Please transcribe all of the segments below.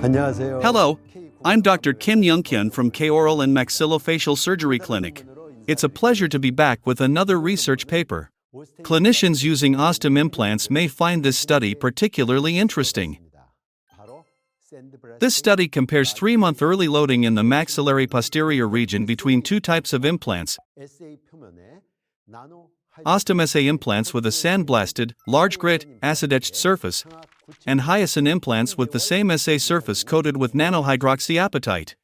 Hello, I'm Dr. Kim Young-kyun from K-Oral and Maxillofacial Surgery Clinic. It's a pleasure to be back with another research paper. Clinicians using OSSTEM implants may find this study particularly interesting. This study compares 3-month early loading in the maxillary posterior region between two types of implants: OSSTEM SA implants with a sandblasted, large grit, acid-etched surface, and Hyacin implants with the same SA surface coated with nanohydroxyapatite.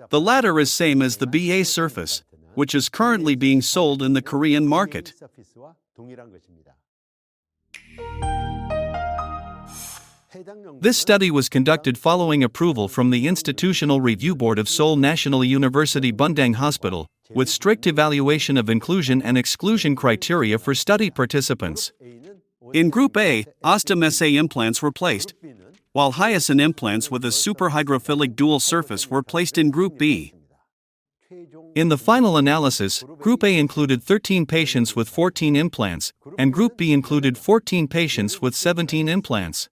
The latter is same as the BA surface, which is currently being sold in the Korean market. This study was conducted following approval from the Institutional Review Board of Seoul National University Bundang Hospital, with strict evaluation of inclusion and exclusion criteria for study participants. In Group A, OSSTEM SA implants were placed, while Hyacin implants with a super hydrophilic dual surface were placed in Group B. In the final analysis, Group A included 13 patients with 14 implants, and Group B included 14 patients with 17 implants.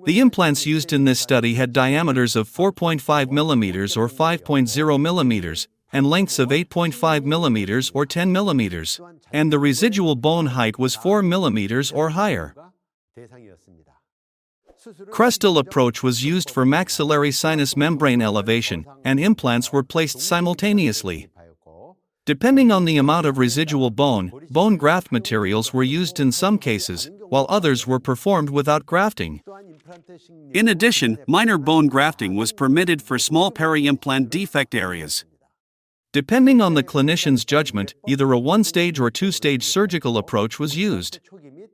The implants used in this study had diameters of 4.5 mm or 5.0 mm, and lengths of 8.5 mm or 10 mm, and the residual bone height was 4 mm or higher. Crestal approach was used for maxillary sinus membrane elevation, and implants were placed simultaneously. Depending on the amount of residual bone graft materials were used in some cases, while others were performed without grafting. In addition, minor bone grafting was permitted for small peri-implant defect areas. Depending on the clinician's judgment, either a one-stage or two-stage surgical approach was used.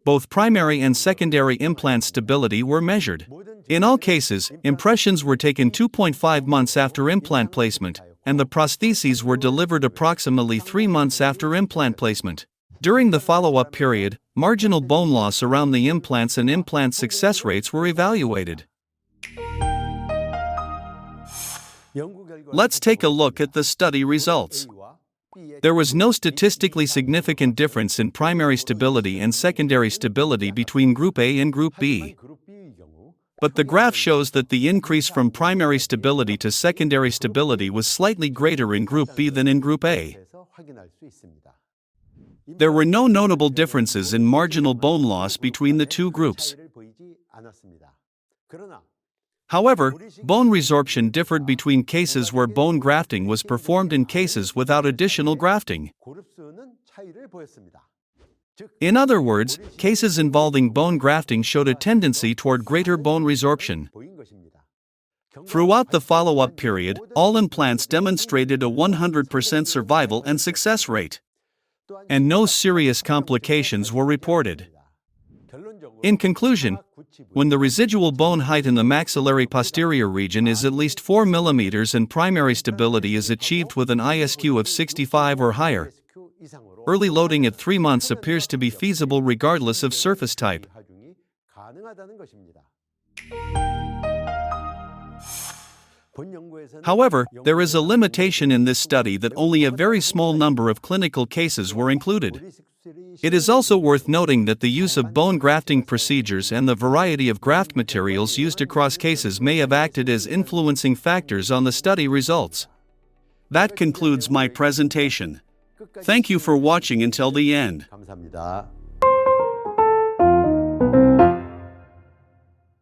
Both primary and secondary implant stability were measured. In all cases, impressions were taken 2.5 months after implant placement, and the prostheses were delivered approximately 3 months after implant placement. During the follow-up period, marginal bone loss around the implants and implant success rates were evaluated. Let's take a look at the study results. There was no statistically significant difference in primary stability and secondary stability between Group A and Group B. But the graph shows that the increase from primary stability to secondary stability was slightly greater in Group B than in Group A. There were no notable differences in marginal bone loss between the two groups. However, bone resorption differed between cases where bone grafting was performed and cases without additional grafting. In other words, cases involving bone grafting showed a tendency toward greater bone resorption. Throughout the follow-up period, all implants demonstrated a 100% survival and success rate, and no serious complications were reported. In conclusion, when the residual bone height in the maxillary posterior region is at least 4 mm and primary stability is achieved with an ISQ of 65 or higher, early loading at 3 months appears to be feasible regardless of surface type. However, there is a limitation in this study that only a very small number of clinical cases were included. It is also worth noting that the use of bone grafting procedures and the variety of graft materials used across cases may have acted as influencing factors on the study results. That concludes my presentation. Thank you for watching until the end.